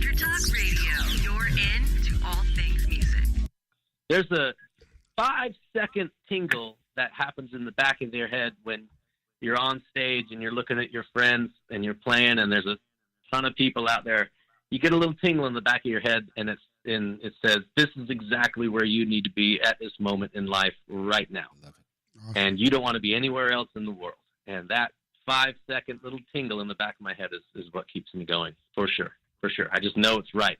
Jager Talk Radio. You're in to all things music. There's a 5-second tingle that happens in the back of your head when you're on stage and you're looking at your friends and you're playing and there's a ton of people out there. You get a little tingle in the back of your head, and it says, this is exactly where you need to be at this moment in life right now. Love it. Awesome. And you don't want to be anywhere else in the world. And that 5-second little tingle in the back of my head is what keeps me going, for sure. For sure. I just know it's right.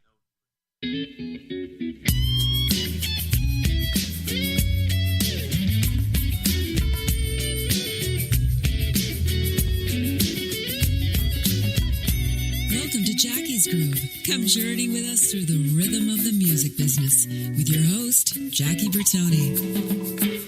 Welcome to Jackie's Groove. Come journey with us through the rhythm of the music business with your host, Jackie Bertoni.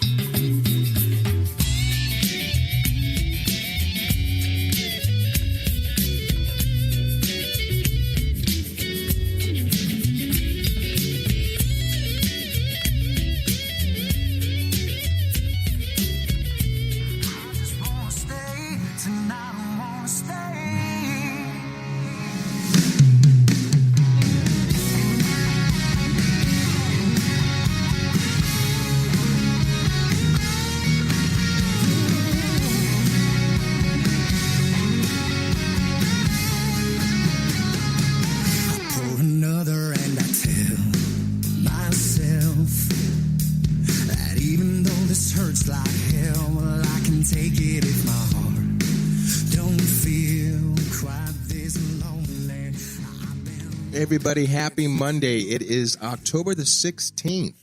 Everybody, happy Monday. It is October the 16th,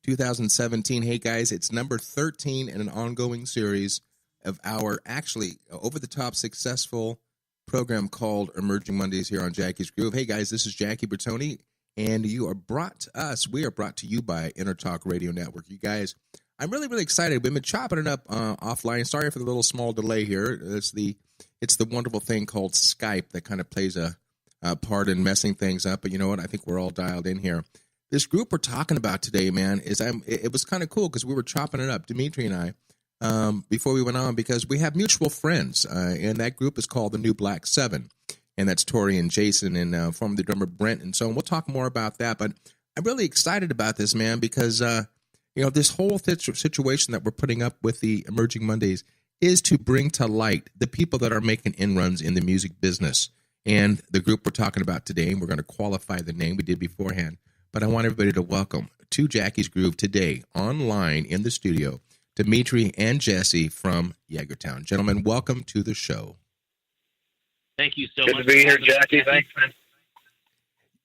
2017. Hey, guys, it's number 13 in an ongoing series of our actually over-the-top successful program called Emerging Mondays here on Jackie's Groove. Hey, guys, this is Jackie Bertoni, and we are brought to you by Intertalk Radio Network. You guys, I'm really, really excited. We've been chopping it up offline. Sorry for the little small delay here. It's the wonderful thing called Skype that kind of plays a part in messing things up, but you know what? I think we're all dialed in here. This group we're talking about today, man, it was kind of cool because we were chopping it up, Dimitri and I, before we went on, because we have mutual friends, and that group is called the New Black Seven, and that's Tori and Jason and former drummer Brent, and so on. We'll talk more about that, but I'm really excited about this, man, because this whole situation that we're putting up with the Emerging Mondays is to bring to light the people that are making inruns in the music business. And the group we're talking about today, and we're going to qualify the name we did beforehand, but I want everybody to welcome to Jackie's Groove today, online in the studio, Dimitri and Jesse from Jagertown. Gentlemen, welcome to the show. Thank you so much. Good to be here, Jackie. Thanks, man.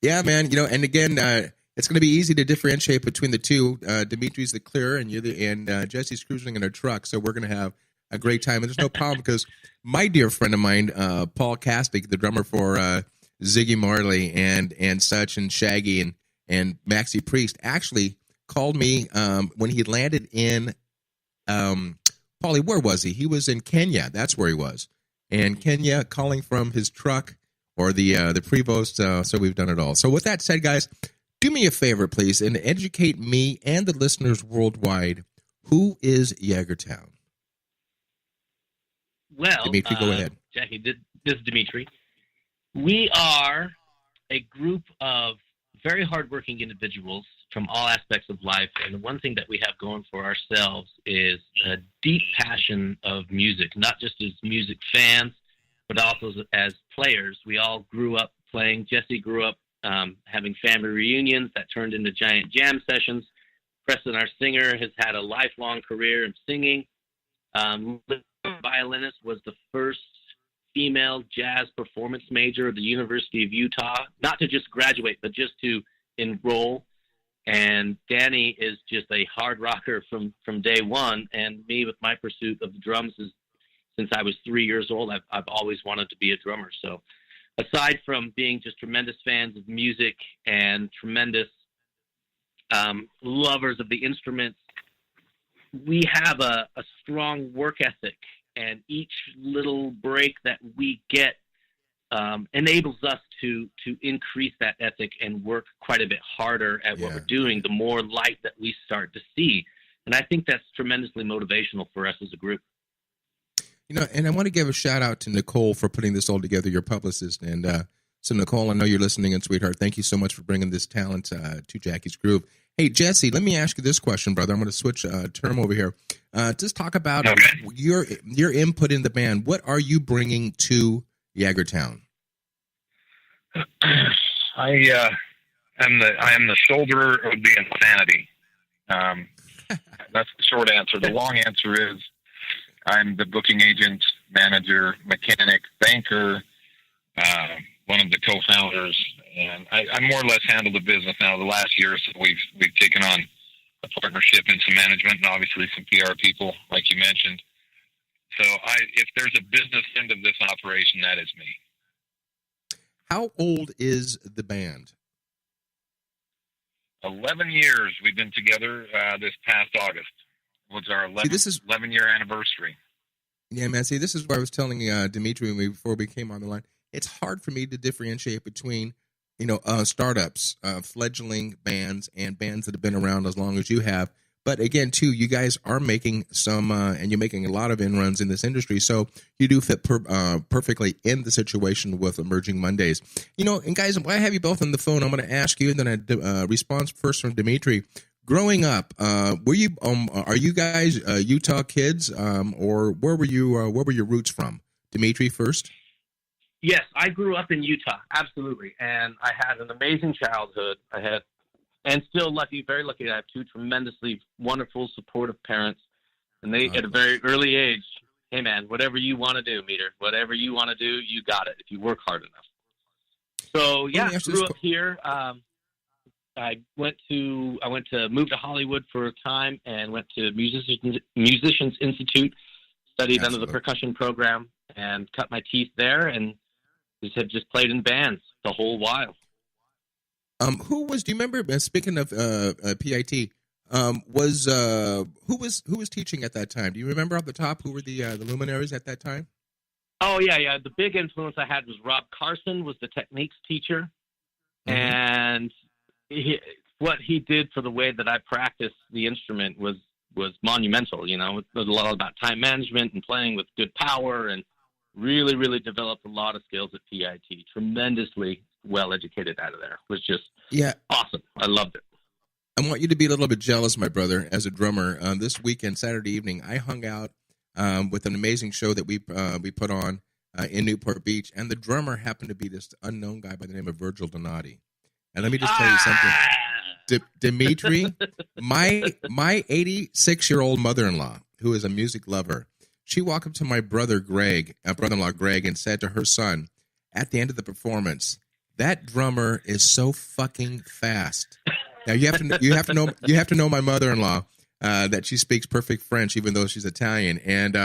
Yeah, man. And again, it's going to be easy to differentiate between the two. Dimitri's the clear, and Jesse's cruising in a truck, so we're going to have a great time. And there's no problem because my dear friend of mine, Paul Kastic, the drummer for Ziggy Marley and such, and Shaggy and Maxi Priest, actually called me when he landed in, Paulie, where was he? He was in Kenya. That's where he was. And Kenya, calling from his truck or the Prevost, so we've done it all. So with that said, guys, do me a favor, please, and educate me and the listeners worldwide. Who is Jagertown? Well, Dimitri, go ahead. Jackie, this is Dimitri. We are a group of very hardworking individuals from all aspects of life, and the one thing that we have going for ourselves is a deep passion of music, not just as music fans, but also as players. We all grew up playing. Jesse grew up having family reunions that turned into giant jam sessions. Preston, our singer, has had a lifelong career in singing. Violinist, was the first female jazz performance major of the University of Utah, not to just graduate, but just to enroll. And Danny is just a hard rocker from day one, and me with my pursuit of the drums since I was 3 years old. I've always wanted to be a drummer. So aside from being just tremendous fans of music and tremendous lovers of the instruments, we have a strong work ethic, and each little break that we get enables us to increase that ethic and work quite a bit harder at what we're doing, the more light that we start to see. And I think that's tremendously motivational for us as a group. And I want to give a shout out to Nicole for putting this all together, your publicist, and So, Nicole, I know you're listening, and sweetheart, thank you so much for bringing this talent to Jackie's Groove. Hey, Jesse, let me ask you this question, brother. I'm going to switch term over here. Just talk about your input in the band. What are you bringing to Jagertown? I am the shoulder of the insanity. That's the short answer. The long answer is I'm the booking agent, manager, mechanic, banker, one of the co-founders, and I more or less handle the business now. The last year or so, we've taken on a partnership and some management, and obviously some PR people, like you mentioned. So, if there's a business end of this operation, that is me. How old is the band? 11 years we've been together. This past August was our 11-year anniversary. Yeah, man. See, this is what I was telling Dimitri before we came on the line. It's hard for me to differentiate between, startups, fledgling bands, and bands that have been around as long as you have. But again, too, you guys are making some, and you're making a lot of inruns in this industry, so you do fit perfectly in the situation with Emerging Mondays. And guys, while I have you both on the phone, I'm going to ask you, and then a response first from Dimitri. Growing up, are you guys Utah kids, or where were your roots from? Dimitri first. Yes, I grew up in Utah, absolutely, and I had an amazing childhood. And still very lucky to have two tremendously wonderful, supportive parents. And they, at a very early age, hey man, whatever you want to do, Meter, whatever you want to do, you got it if you work hard enough. So yeah, grew up here. I moved to Hollywood for a time and went to Musicians Institute, studied under the percussion program, and cut my teeth there, and just played in bands the whole while. Do you remember, speaking of PIT, who was teaching at that time? Do you remember off the top who were the luminaries at that time? Oh, yeah. The big influence I had was Rob Carson was the techniques teacher. Mm-hmm. And what he did for the way that I practiced the instrument was monumental. It was a lot about time management and playing with good power, and really, really developed a lot of skills at PIT. Tremendously well-educated out of there. It was just awesome. I loved it. I want you to be a little bit jealous, my brother, as a drummer. This weekend, Saturday evening, I hung out with an amazing show that we put on in Newport Beach, and the drummer happened to be this unknown guy by the name of Virgil Donati. And let me just tell you something. Dimitri, my 86-year-old mother-in-law, who is a music lover, she walked up to my brother-in-law Greg, and said to her son, at the end of the performance, "That drummer is so fucking fast." Now you have to know my mother-in-law, that she speaks perfect French, even though she's Italian. And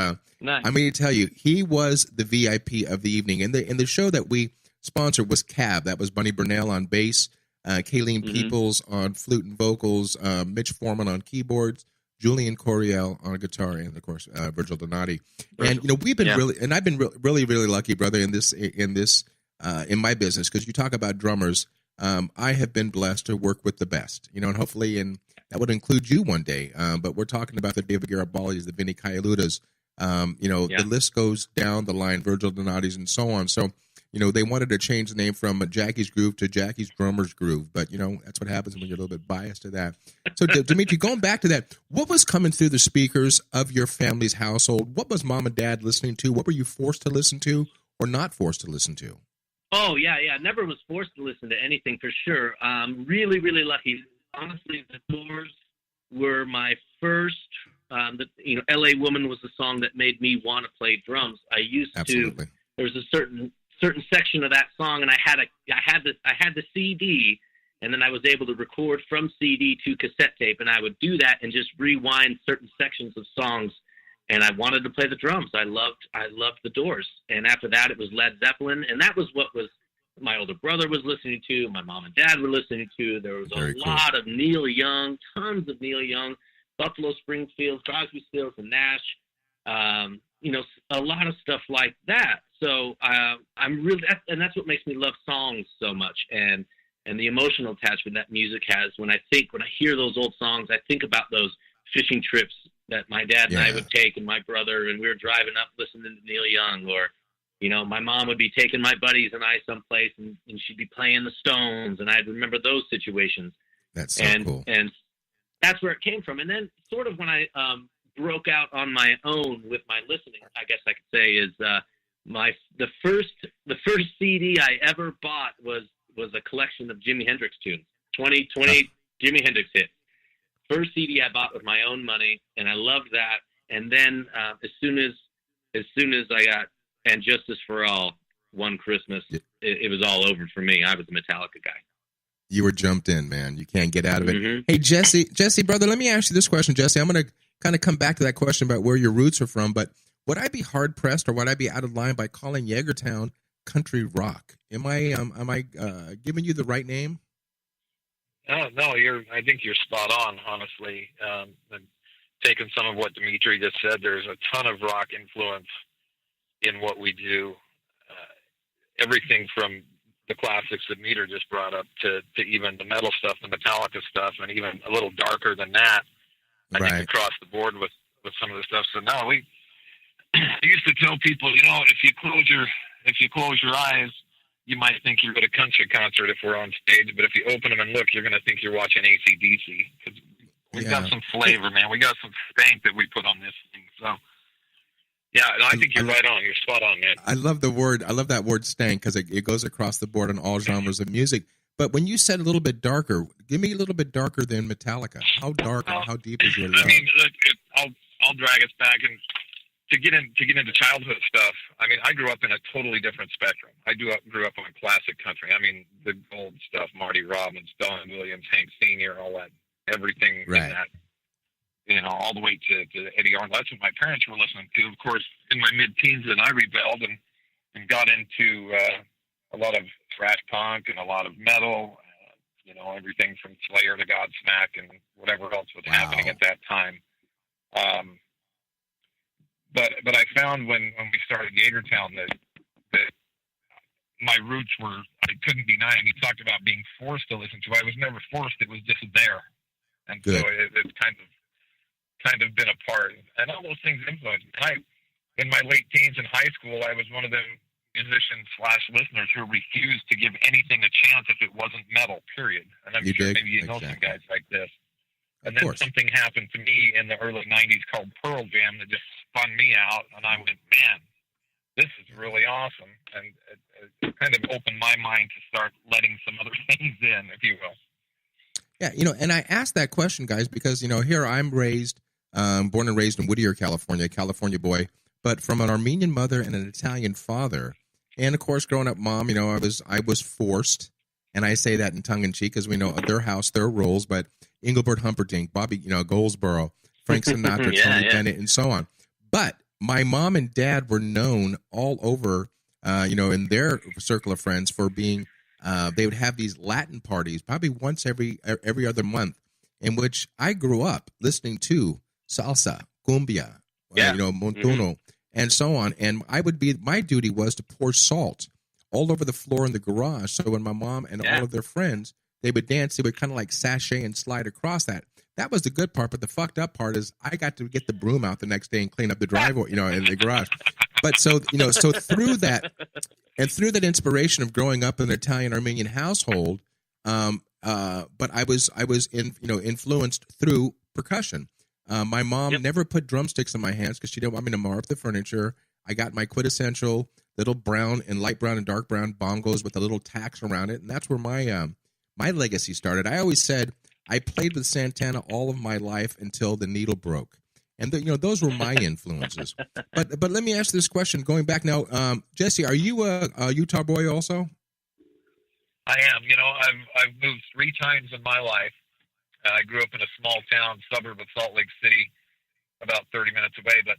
nice. I'm going to tell you, he was the VIP of the evening. And the show that we sponsored was Cab. That was Bunny Burnell on bass, Kayleen Peoples on flute and vocals, Mitch Foreman on keyboards, Julian Coriel on guitar, and of course Virgil Donati. And we've been I've been really, really lucky, brother, in my business, because you talk about drummers. I have been blessed to work with the best, and hopefully, and that would include you one day. But we're talking about the David Garibaldi's, the Vinny Caialutas. The list goes down the line, Virgil Donati's, and so on. So, they wanted to change the name from Jackie's Groove to Jackie's Drummer's Groove. But, that's what happens when you're a little bit biased to that. So, Dimitri, going back to that, what was coming through the speakers of your family's household? What was mom and dad listening to? What were you forced to listen to or not forced to listen to? Oh, yeah. Never was forced to listen to anything, for sure. Really, really lucky. Honestly, the Doors were my first, L.A. Woman was the song that made me want to play drums. I used Absolutely. There was a certain section of that song, and I had the CD, and then I was able to record from CD to cassette tape, and I would do that and just rewind certain sections of songs. And I wanted to play the drums. I loved the Doors. And after that, it was Led Zeppelin. And that was what my older brother was listening to, my mom and dad were listeing to. There was a lot of Neil Young, tons of Neil Young, Buffalo Springfield, Crosby, Stills, and Nash. A lot of stuff like that. So I'm really, and that's what makes me love songs so much. And the emotional attachment that music has. When I hear those old songs, I think about those fishing trips that my dad and I would take, and my brother, and we were driving up listening to Neil Young, or My mom would be taking my buddies and I someplace, and she'd be playing the Stones, and I'd remember those situations. That's so cool. And that's where it came from. And then sort of when I broke out on my own with my listening, I guess I could say, is the first CD I ever bought was a collection of Jimi Hendrix tunes, 20 Jimi Hendrix hits. First CD I bought with my own money, and I loved that. And then as soon as I got And Justice for All one Christmas, it was all over for me. I was a Metallica guy. You were jumped in, man. You can't get out of it. Mm-hmm. Hey, Jesse, brother, let me ask you this question, Jesse. I'm going to kind of come back to that question about where your roots are from, but would I be hard pressed or would I be out of line by calling Jagertown country rock? Am I giving you the right name? No, I think you're spot on, honestly. And taking some of what Dimitri just said, there's a ton of rock influence in what we do. Everything from the classics that Meter just brought up to even the metal stuff, the Metallica stuff, and even a little darker than that. I think across the board with some of the stuff. So no, I used to tell people, if you close your eyes, you might think you're at a country concert if we're on stage, but if you open them and look, you're going to think you're watching AC/DC. Because we've got some flavor, man. We got some stank that we put on this thing. So, yeah, I think you're right on. You're spot on, man. I love that word stank because it goes across the board on all genres of music. But when you said a little bit darker, give me a little bit darker than Metallica. How dark and how deep is your love? I mean, I'll drag us back and to get into childhood stuff. I mean, I grew up in a totally different spectrum. I grew up on classic country. I mean, the old stuff: Marty Robbins, Don Williams, Hank Sr., all that, everything in that. All the way to Eddie Arnold. That's what my parents were listening to. Of course, in my mid-teens, then I rebelled and got into a lot of thrash punk and a lot of metal. Everything from Slayer to Godsmack and whatever else was happening at that time. But I found when we started Jagertown that my roots I couldn't deny them. You talked about being forced to listen to. I was never forced. It was just there. And so it's kind of been a part. And all those things influenced me. In my late teens in high school, I was one of them musicians/listeners who refused to give anything a chance if it wasn't metal, period. And I'm sure maybe you know some guys like this. And then something happened to me in the early 90s called Pearl Jam that just spun me out, and I went, man, this is really awesome. And it kind of opened my mind to start letting some other things in, if you will. Yeah, and I asked that question, guys, because, here I'm born and raised in Whittier, California, California boy, but from an Armenian mother and an Italian father. And, of course, growing up, Mom, I was forced, and I say that in tongue-in-cheek because we know their house, their rules, but Engelbert Humperdinck, Bobby, Goldsboro, Frank Sinatra, Tony Bennett, and so on. But my mom and dad were known all over, in their circle of friends for being, they would have these Latin parties probably once every other month, in which I grew up listening to salsa, cumbia, montuno, and so on. And my duty was to pour salt all over the floor in the garage. So when my mom and all of their friends, they would dance, they would kind of like sashay and slide across that. That was the good part, but the fucked up part is I got to get the broom out the next day and clean up the driveway, in the garage. But so through that, and through that inspiration of growing up in an Italian Armenian household, but I was influenced through percussion. My mom never put drumsticks in my hands because she didn't want me to mar up the furniture. I got my quintessential little brown and light brown and dark brown bongos with a little tacks around it, and that's where my legacy started. I always said I played with Santana all of my life until the needle broke, and those were my influences. But let me ask this question. Going back now, Jesse, are you a Utah boy also? I am. I've moved 3 times in my life. I grew up in a small town suburb of Salt Lake City, about 30 minutes away. But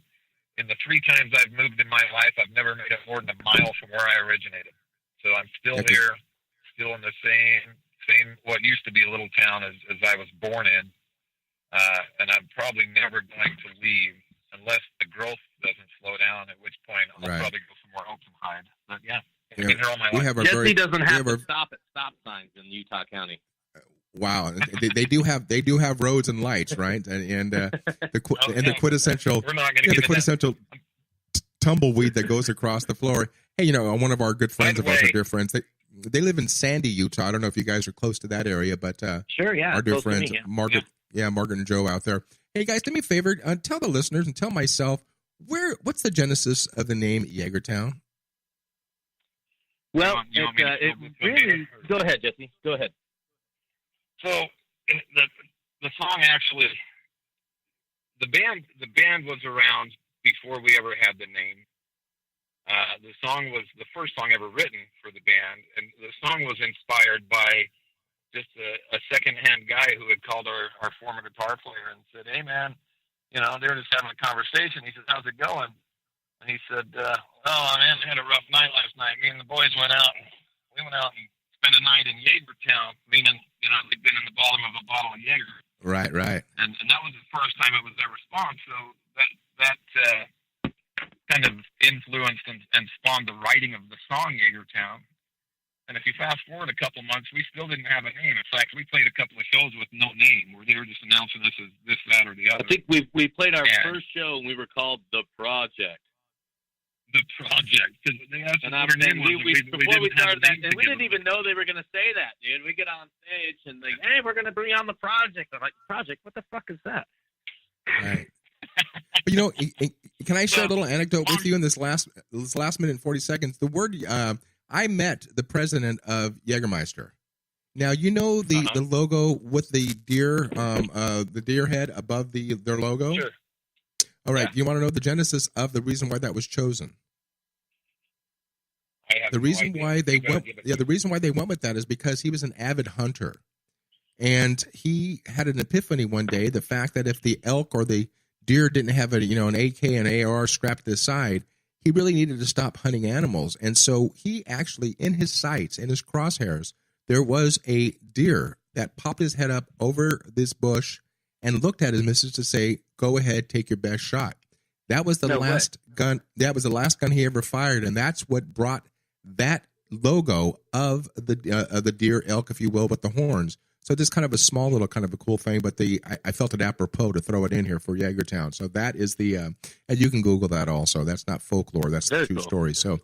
in the 3 times I've moved in my life, I've never made it more than a mile from where I originated. So I'm still here, still in the same what used to be a little town as I was born in. And I'm probably never going to leave unless the growth doesn't slow down, at which point I'll probably go somewhere else and hide. But I've been here all my life. Jesse doesn't have to stop at stop signs in Utah County. Wow, they do have roads and lights, right? And the quintessential tumbleweed that goes across the floor. Hey, one of our good friends of ours, way- our dear friends, they live in Sandy, Utah. I don't know if you guys are close to that area, but Sure, yeah. our dear close to friends, me, Margaret and Joe out there. Hey, guys, do me a favor. Tell the listeners and tell myself, what's the genesis of the name Jagertown? Well, You want me to it fill this really. in? Go ahead, Jesse. Go ahead. So the song actually, the band was around before we ever had the name. The song was the first song ever written for the band, and the song was inspired by just a secondhand guy who had called our former guitar player and said, "Hey man, they were just having a conversation." He said, "How's it going?" And he said, "Oh man, I had a rough night last night. Me and the boys went out and spent a night in Jagertown," meaning they'd been in the bottom of a bottle of Jaeger. Right. And that was the first time it was ever spawned. So that kind of influenced and spawned the writing of the song Jagertown. And if you fast forward a couple months, we still didn't have a name. In fact, we played a couple of shows with no name, where they were just announcing us as this, that, or the other. I think we played our Yeah. first show, and we were called The Project. The Project. Because they asked us And what our name was. before we didn't have a started that, name and we to didn't give even know they were going to say that, dude. We get on stage, and they, "Hey, we're going to bring on The Project." I'm like, "Project? What the fuck is that?" Right. But can I share a little anecdote with you in this last minute and 40 seconds? The word I met the president of Jägermeister. Now the logo with the deer head above their logo. Sure. All right. Yeah. You want to know the genesis of the reason why that was chosen? I have The no reason idea. why they You better went, give it yeah, the reason why they went with that is because he was an avid hunter, and he had an epiphany one day. The fact that if the elk or the deer didn't have an AK and AR strapped to the side, he really needed to stop hunting animals. And so he actually, in his sights, in his crosshairs, there was a deer that popped his head up over this bush and looked at his missus to say, "Go ahead, take your best shot." That was the last gun. That was the last gun he ever fired, and that's what brought that logo of the deer elk, if you will, with the horns. So just kind of a small little kind of a cool thing, but I felt it apropos to throw it in here for Jagertown. So that is and you can Google that also. That's not folklore. That's the true story. So,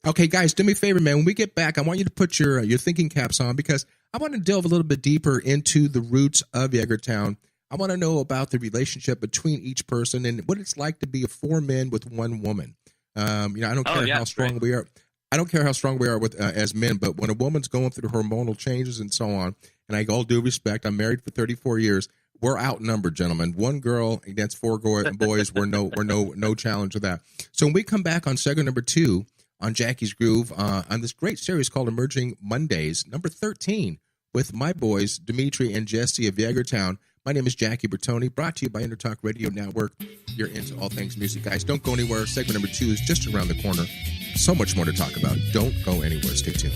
okay, guys, do me a favor, man. When we get back, I want you to put your thinking caps on, because I want to delve a little bit deeper into the roots of Jagertown. I want to know about the relationship between each person and what it's like to be 4 men with 1 woman. I don't care how strong we are. I don't care how strong we are with as men, but when a woman's going through hormonal changes and so on, and I all due respect, I'm married for 34 years. We're outnumbered, gentlemen. 1 girl against 4 boys. We're no challenge to that. So when we come back on segment number 2 on Jackie's Groove on this great series called Emerging Mondays, number 13, with my boys Dimitri and Jesse of Jagertown. My name is Jackie Bertoni, brought to you by Intertalk Radio Network. You're into all things music, guys. Don't go anywhere. Segment number 2 is just around the corner. So much more to talk about. Don't go anywhere. Stay tuned.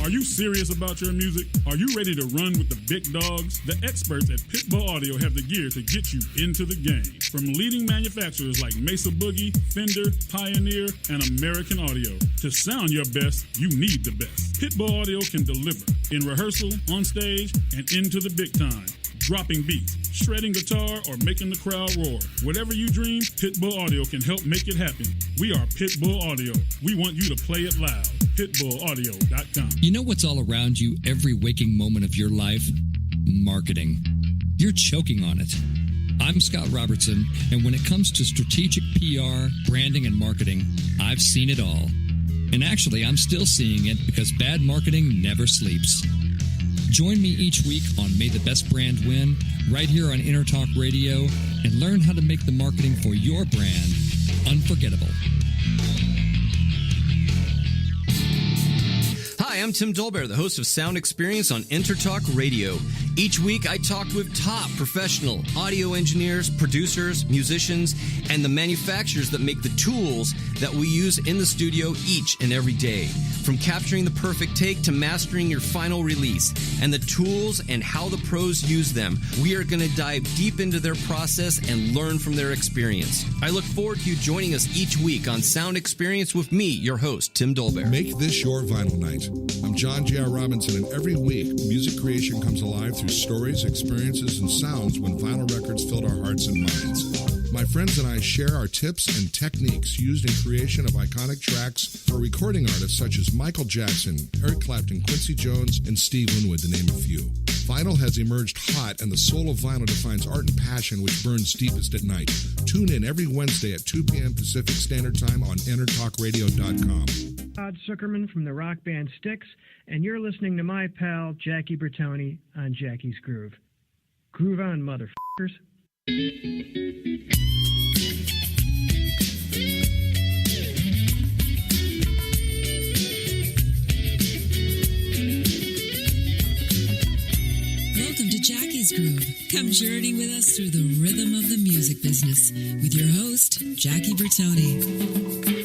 Are you serious about your music? Are you ready to run with the big dogs? The experts at Pitbull Audio have the gear to get you into the game. From leading manufacturers like Mesa Boogie, Fender, Pioneer, and American Audio. To sound your best, you need the best. Pitbull Audio can deliver in rehearsal, on stage, and into the big time. Dropping beats, shredding guitar, or making the crowd roar. Whatever you dream, Pitbull Audio can help make it happen. We are Pitbull Audio. We want you to play it loud. PitbullAudio.com. You know what's all around you every waking moment of your life? Marketing. You're choking on it. I'm Scott Robertson, and when it comes to strategic PR, branding, and marketing, I've seen it all. And actually, I'm still seeing it because bad marketing never sleeps. Join me each week on May the Best Brand Win, right here on Intertalk Radio, and learn how to make the marketing for your brand unforgettable. Hi, I'm Tim Dolbear, the host of Sound Experience on Intertalk Radio. Each week, I talk with top professional audio engineers, producers, musicians, and the manufacturers that make the tools that we use in the studio each and every day. From capturing the perfect take to mastering your final release, and the tools and how the pros use them, we are going to dive deep into their process and learn from their experience. I look forward to you joining us each week on Sound Experience with me, your host, Tim Dolbear. Make this your vinyl night. I'm John J.R. Robinson, and every week, music creation comes alive through stories, experiences, and sounds when vinyl records filled our hearts and minds. My friends and I share our tips and techniques used in creation of iconic tracks for recording artists such as Michael Jackson, Eric Clapton, Quincy Jones, and Steve Winwood, to name a few. Vinyl has emerged hot, and the soul of vinyl defines art and passion which burns deepest at night. Tune in every Wednesday at 2 p.m. Pacific Standard Time on EnterTalkRadio.com. Todd Zuckerman from the rock band Styx, and you're listening to my pal Jackie Bertoni on Jackie's Groove. Groove on, motherfuckers. Welcome to Jackie's Groove. Come journey with us through the rhythm of the music business with your host, Jackie Bertoni.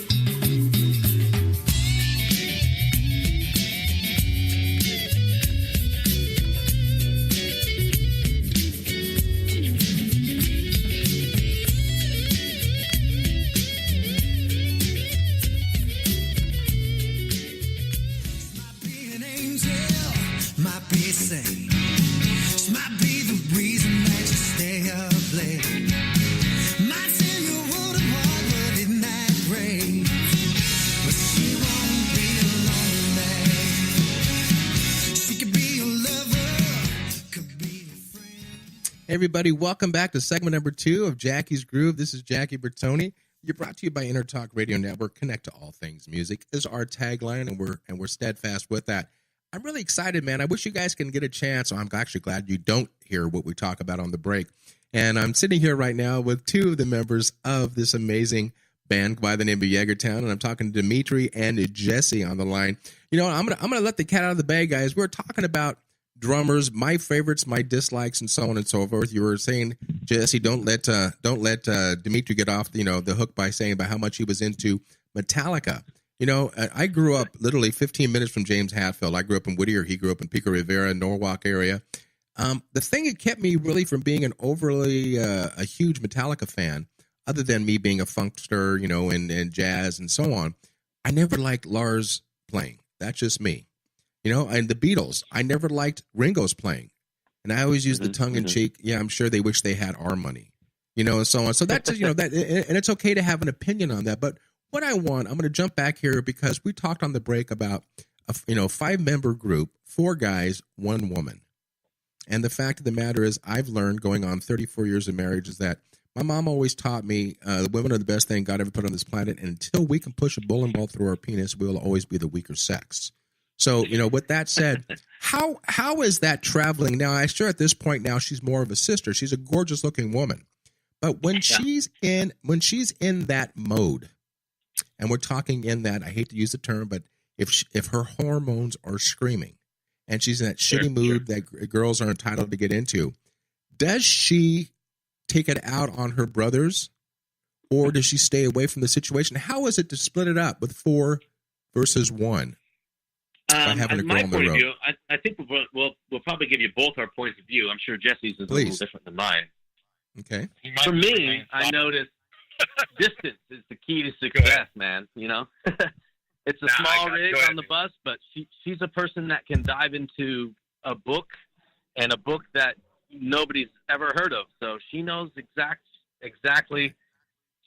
Everybody, welcome back to segment number 2 of Jackie's Groove. This is Jackie Bertoni. You're brought to you by Intertalk Radio Network. Connect to all things music is our tagline, and we're steadfast with that. I'm really excited, man. I wish you guys can get a chance. I'm actually glad you don't hear what we talk about on the break. And I'm sitting here right now with 2 of the members of this amazing band by the name of Jagertown, and I'm talking to Dimitri and Jesse on the line. You know, I'm gonna let the cat out of the bag, guys. We're talking about drummers, my favorites, my dislikes, and so on and so forth. You were saying, Jesse, don't let Dimitri get off the hook by saying about how much he was into Metallica. You know, I grew up literally 15 minutes from James Hetfield. I grew up in Whittier. He grew up in Pico Rivera, Norwalk area. The thing that kept me really from being an overly a huge Metallica fan, other than me being a funkster, and jazz and so on, I never liked Lars playing. That's just me. And the Beatles, I never liked Ringo's playing. And I always use the tongue-in-cheek, yeah, I'm sure they wish they had our money, and so on. So that's, that, and it's okay to have an opinion on that. But what I'm going to jump back here because we talked on the break about, a 5-member group, 4 guys, 1 woman. And the fact of the matter is I've learned going on 34 years of marriage is that my mom always taught me women are the best thing God ever put on this planet. And until we can push a bowling ball through our penis, we will always be the weaker sex. So, with that said, how is that traveling? Now, I'm sure at this point now she's more of a sister. She's a gorgeous looking woman. But when she's in that mode, and we're talking in that, I hate to use the term, but if her hormones are screaming and she's in that shitty mood that girls are entitled to get into, does she take it out on her brothers or does she stay away from the situation? How is it to split it up with 4 versus 1? By having a girl my on the point of road. view, I think we'll probably give you both our points of view. I'm sure Jesse's is a little different than mine. Okay. For me, I noticed distance is the key to success, man. It's a small rig on the bus, but she's a person that can dive into a book and a book that nobody's ever heard of. So she knows exactly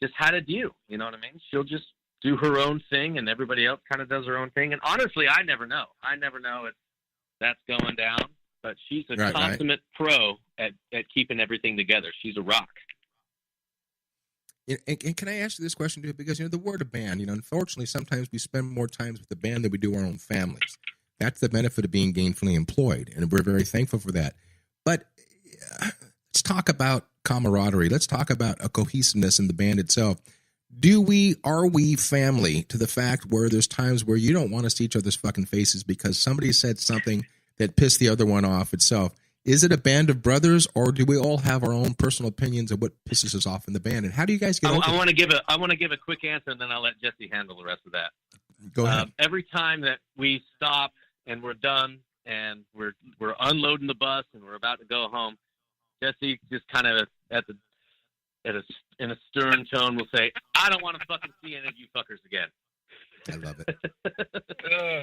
just how to do. You know what I mean? She'll just do her own thing, and everybody else kind of does her own thing. And honestly, I never know if that's going down. But she's a consummate pro at keeping everything together. She's a rock. And can I ask you this question, too? Because, the word of band, unfortunately, sometimes we spend more time with the band than we do our own families. That's the benefit of being gainfully employed, and we're very thankful for that. But let's talk about camaraderie. Let's talk about a cohesiveness in the band itself. Are we family to the fact where there's times where you don't want to see each other's fucking faces because somebody said something that pissed the other one off itself? Is it a band of brothers, or do we all have our own personal opinions of what pisses us off in the band? And how do you guys get over I want to give a quick answer, and then I'll let Jesse handle the rest of that. Go ahead. Every time that we stop and we're done and we're unloading the bus and we're about to go home, Jesse just kind of in a stern tone will say, "I don't want to fucking see any of you fuckers again." I love it.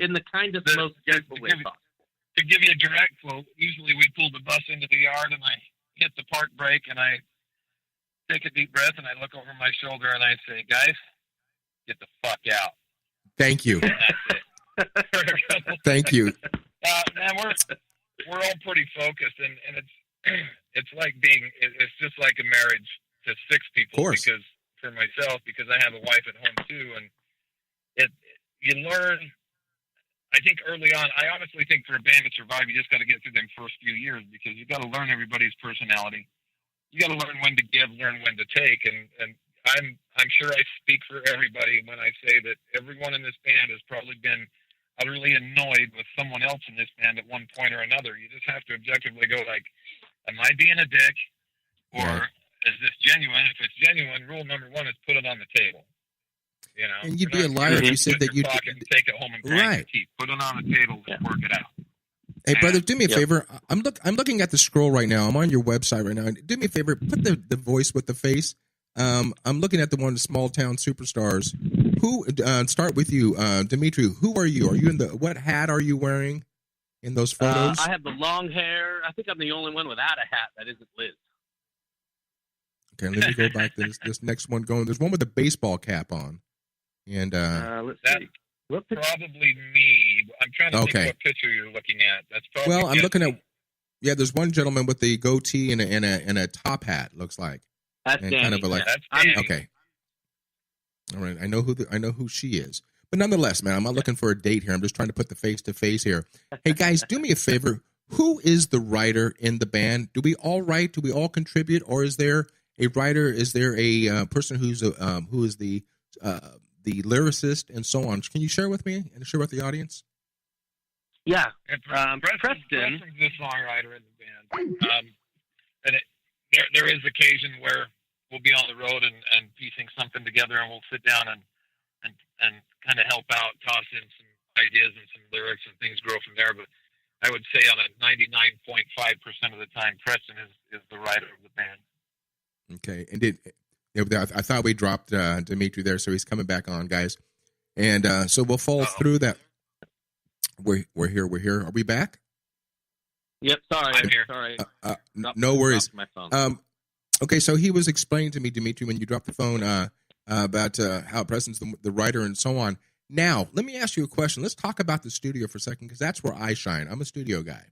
In the kindest, most gentle way possible. To give you a direct quote, usually we pull the bus into the yard and I hit the park brake and I take a deep breath and I look over my shoulder and I say, guys, get the fuck out. Thank you. And that's it. Thank you. Man, we're all pretty focused, and it's like it's just like a marriage to six people. Of course. Because for myself, because I have a wife at home too, and you learn. I think early on, I honestly think for a band to survive, you just got to get through them first few years because you got to learn everybody's personality. You got to learn when to give, learn when to take, and I'm sure I speak for everybody when I say that everyone in this band has probably been utterly annoyed with someone else in this band at one point or another. You just have to objectively go like, am I being a dick, or is this genuine? If it's genuine, rule number one is put it on the table. You know, and you'd be a liar if you said that you take it home and grind your teeth. Put it on the table and work it out. Hey, brother, do me a favor. I'm looking at the scroll right now. I'm on your website right now. Do me a favor. Put the voice with the face. I'm looking at the one, the Small Town Superstars. Who start with you, Dimitri? Who are you? Are you in what hat are you wearing in those photos? I have the long hair. I think I'm the only one without a hat that isn't Liz. Okay, let me go back to this next one going. There's one with a baseball cap on. And let's see. Probably me. I'm trying to think what picture you're looking at. That's probably I'm looking at. Yeah, there's one gentleman with the goatee and a top hat. Looks like. That's Danny. Kind of that's Danny. Okay. All right, I know who she is, but nonetheless, man, I'm not looking for a date here. I'm just trying to put the face to face here. Hey guys, do me a favor. Who is the writer in the band? Do we all write? Do we all contribute, or is there a writer? Is there a person who is the lyricist and so on? Can you share with me and share with the audience? Yeah, Preston's the songwriter in the band, and there is occasion where we'll be on the road and piecing something together, and we'll sit down and kind of help out, toss in some ideas and some lyrics, and things grow from there. But I would say on a 99.5% of the time, Preston is the writer of the band. Okay, and I thought we dropped Dimitri there, so he's coming back on, guys. And so we'll follow through that. We're here. Are we back? Yep. Sorry, I'm here. Sorry. No worries. My phone. Okay, so he was explaining to me, Dimitri, when you dropped the phone about how Preston's the writer and so on. Now, let me ask you a question. Let's talk about the studio for a second, because that's where I shine. I'm a studio guy.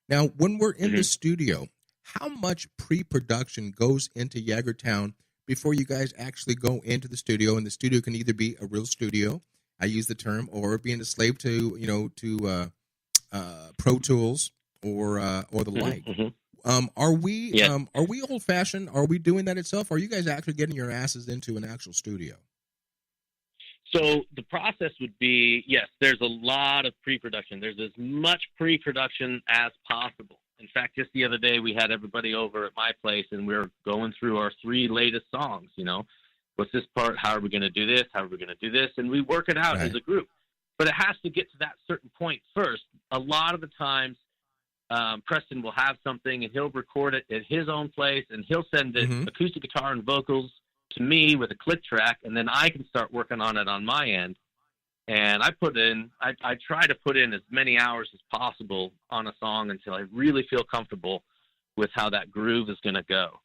Now, when we're in the studio, how much pre-production goes into Jagertown before you guys actually go into the studio? And the studio can either be a real studio, I use the term, or being a slave to Pro Tools or the like. Are we old fashioned? Are we doing that itself? Or are you guys actually getting your asses into an actual studio? So the process would be, yes, there's a lot of pre-production. There's as much pre-production as possible. In fact, just the other day, we had everybody over at my place, and we were going through our 3 latest songs. You know, what's this part? How are we going to do this? How are we going to do this? And we work it out as a group. But it has to get to that certain point first. A lot of the times, Preston will have something, and he'll record it at his own place, and he'll send the acoustic guitar and vocals to me with a click track, and then I can start working on it on my end. And I try to put in as many hours as possible on a song until I really feel comfortable with how that groove is going to go.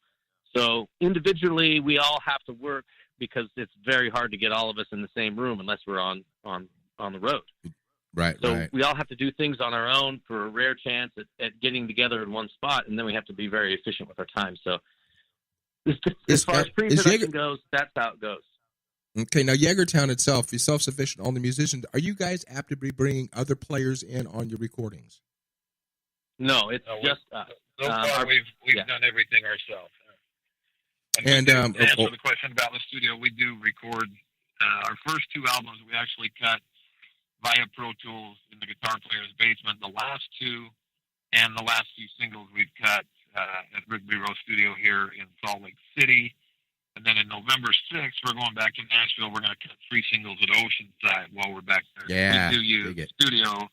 So individually, we all have to work because it's very hard to get all of us in the same room unless we're on the road. Right. So we all have to do things on our own for a rare chance at getting together in one spot, and then we have to be very efficient with our time. So as far as pre-production goes, that's how it goes. Okay, now Jagertown itself is self-sufficient. All the musicians, are you guys apt to be bringing other players in on your recordings? No, it's just us. So far, we've done everything ourselves. And to answer the question about the studio, we do record our first 2 albums. We actually cut via Pro Tools in the guitar player's basement. The last 2 and the last few singles we've cut at Rigby Row Studio here in Salt Lake City. And then in November 6th, we're going back to Nashville. We're going to cut 3 singles at Oceanside while we're back there. Yeah, we do use the studio,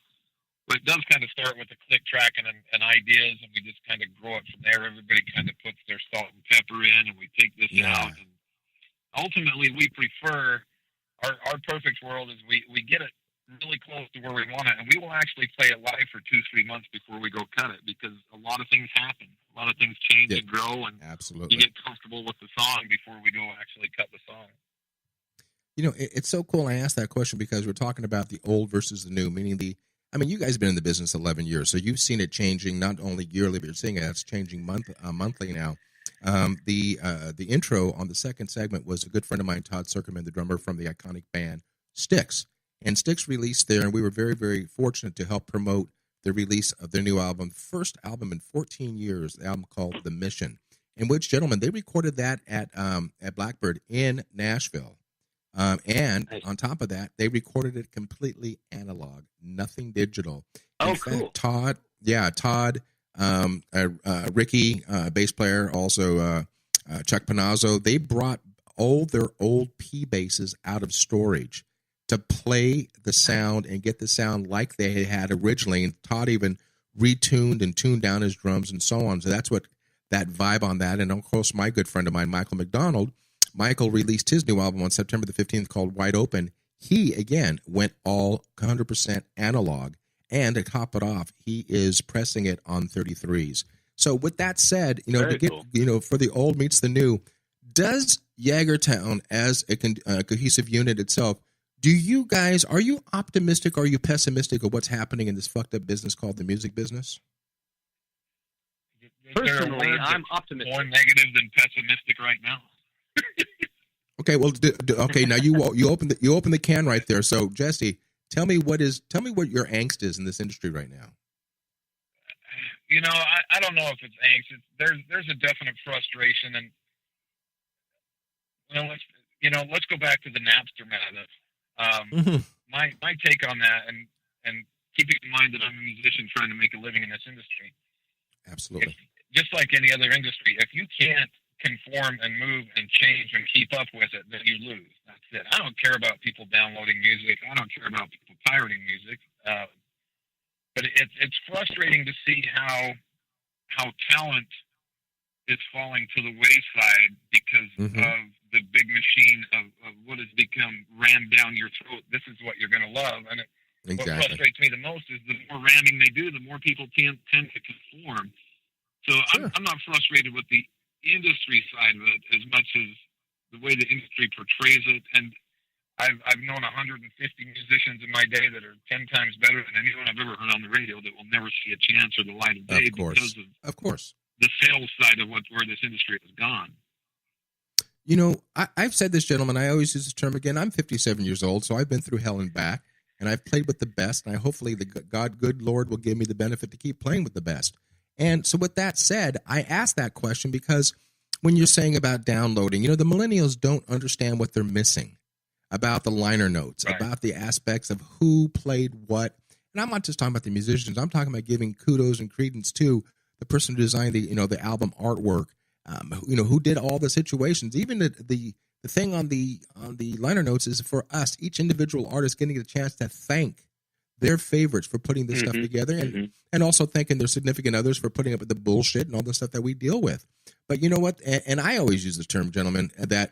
but it does kind of start with a click track and ideas, and we just kind of grow it from there. Everybody kind of puts their salt and pepper in, and we take this out. And ultimately, we prefer our perfect world is we get it really close to where we want it, and we will actually play it live for 2-3 months before we go cut it, because a lot of things happen, a lot of things change and grow, and absolutely, you get comfortable with the song before we go actually cut the song. You know, it's so cool. I asked that question because we're talking about the old versus the new, meaning you guys have been in the business 11 years, so you've seen it changing not only yearly, but you're seeing it's changing monthly now. The intro on the second segment was a good friend of mine, Todd Zuckerman, the drummer from the iconic band Styx. And Styx released there, and we were very, very fortunate to help promote the release of their new album, first album in 14 years, the album called The Mission, in which, gentlemen, they recorded that at Blackbird in Nashville. And on top of that, they recorded it completely analog, nothing digital. In fact, Todd, Ricky, bass player, also Chuck Panazzo, they brought all their old P basses out of storage to play the sound and get the sound like they had originally. And Todd even retuned and tuned down his drums and so on. So that's what that vibe on that. And of course, my good friend of mine, Michael McDonald, Michael released his new album on September the 15th called Wide Open. He, again, went all 100% analog. And to top it off, he is pressing it on 33s. So with that said, to get, for the old meets the new, does Jagertown as a cohesive unit itself, are you optimistic or are you pessimistic of what's happening in this fucked up business called the music business? Personally, I'm optimistic. More negative than pessimistic right now. Okay, well, okay. Now you open the can right there. So Jesse, tell me what your angst is in this industry right now. I don't know if it's angst. There's a definite frustration, and let's go back to the Napster madness. My take on that, and keeping in mind that I'm a musician trying to make a living in this industry. Absolutely. Just like any other industry, if you can't conform and move and change and keep up with it, then you lose. That's it. I don't care about people downloading music. I don't care about people pirating music. But it's frustrating to see how talent is falling to the wayside because of the big machine of what has become rammed down your throat. This is what you're going to love. And what frustrates me the most is the more ramming they do, the more people tend to conform. So sure. I'm not frustrated with the industry side of it as much as the way the industry portrays it. And I've known 150 musicians in my day that are 10 times better than anyone I've ever heard on the radio that will never see a chance or the light of day because of the sales side of where this industry has gone. I've said this, gentlemen, I always use this term again. I'm 57 years old, so I've been through hell and back, and I've played with the best, and hopefully the good Lord will give me the benefit to keep playing with the best. And so with that said, I asked that question because when you're saying about downloading, the millennials don't understand what they're missing about the liner notes, about the aspects of who played what. And I'm not just talking about the musicians. I'm talking about giving kudos and credence to the person who designed the album artwork, who did all the situations. Even the thing on the liner notes is for us, each individual artist getting a chance to thank their favorites for putting this stuff together and also thanking their significant others for putting up with the bullshit and all the stuff that we deal with. But you know what? And I always use the term, gentlemen, that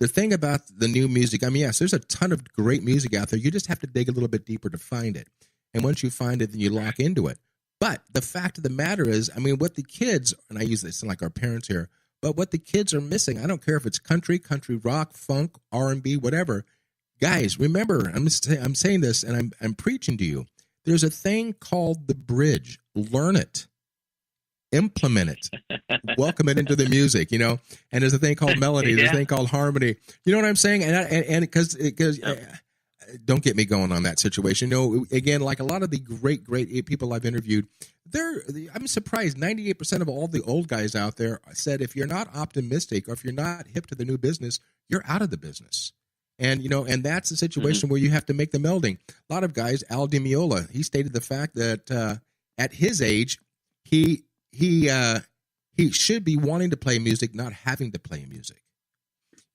the thing about the new music, yes, there's a ton of great music out there. You just have to dig a little bit deeper to find it. And once you find it, then you lock into it. But the fact of the matter is, what the kids, and I use this like our parents here, but what the kids are missing, I don't care if it's country rock, funk, R&B, whatever. Guys, remember, I'm saying this and I'm preaching to you. There's a thing called the bridge. Learn it. Implement it. Welcome it into the music, And there's a thing called melody. There's a thing called harmony. You know what I'm saying? And because don't get me going on that situation. Again, like a lot of the great people I've interviewed, I'm surprised 98% of all the old guys out there said if you're not optimistic or if you're not hip to the new business, you're out of the business. And, and that's a situation where you have to make the melding. A lot of guys, Al Di Meola, he stated the fact that at his age, he should be wanting to play music, not having to play music,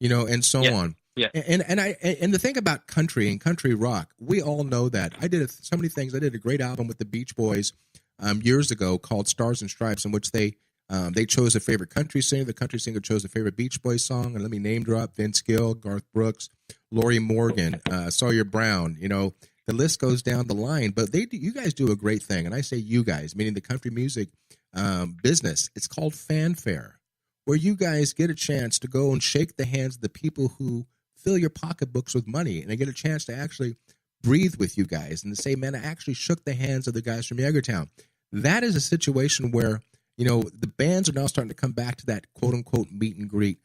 and so on. Yeah. And the thing about country and country rock, we all know that. I did so many things. I did a great album with the Beach Boys years ago called Stars and Stripes, in which they They chose a favorite country singer. The country singer chose a favorite Beach Boys song. And let me name drop Vince Gill, Garth Brooks, Lori Morgan, Sawyer Brown. You know, the list goes down the line. But you guys do a great thing. And I say you guys, meaning the country music business. It's called fanfare, where you guys get a chance to go and shake the hands of the people who fill your pocketbooks with money. And they get a chance to actually breathe with you guys and to say, man, I actually shook the hands of the guys from Jagertown. That is a situation where, you know, the bands are now starting to come back to that quote-unquote meet and greet.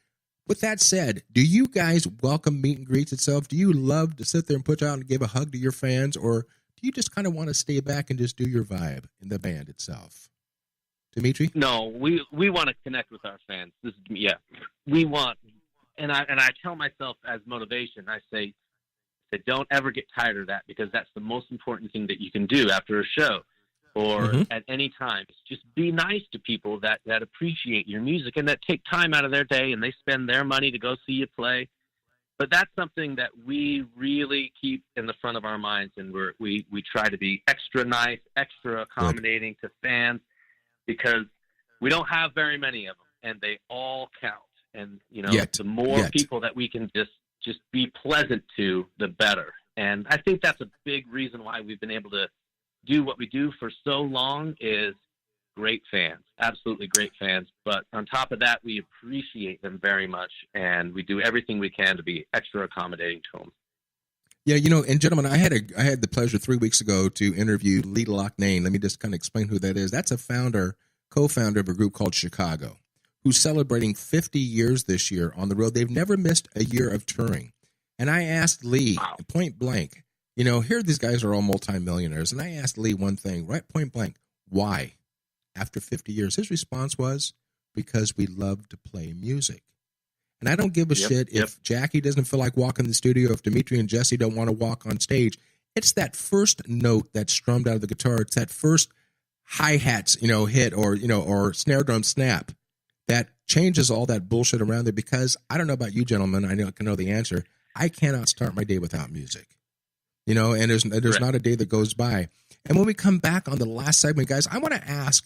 With that said, do you guys welcome meet and greets itself? Do you love to sit there and put out and give a hug to your fans, or do you just kind of want to stay back and just do your vibe in the band itself? Dimitri? No, we want to connect with our fans. We want, and I tell myself as motivation, I say don't ever get tired of that, because that's the most important thing that you can do after a show or at any time. It's just be nice to people that appreciate your music and that take time out of their day and they spend their money to go see you play. But that's something that we really keep in the front of our minds, and we try to be extra nice, extra accommodating to fans, because we don't have very many of them, and they all count. And, you know, the more people that we can just be pleasant to, the better. And I think that's a big reason why we've been able to do what we do for so long, is great fans, absolutely great fans. But on top of that, we appreciate them very much, and we do everything we can to be extra accommodating to them. Yeah, you know, and gentlemen, I had the pleasure 3 weeks ago to interview Lee Loughnane. Let me just kind of explain who that is. That's a co-founder of a group called Chicago, who's celebrating 50 years this year on the road. They've never missed a year of touring. And I asked Lee, point blank, you know, here these guys are all multimillionaires, and I asked Lee one thing, right point blank, why? After 50 years, his response was, because we love to play music. And I don't give a shit if Jackie doesn't feel like walking the studio, if Dimitri and Jesse don't want to walk on stage. It's that first note that's strummed out of the guitar. It's that first hi-hats, you know, hit or snare drum snap that changes all that bullshit around there. Because I don't know about you gentlemen, I know the answer. I cannot start my day without music. You know, and there's not a day that goes by. And when we come back on the last segment, guys, I want to ask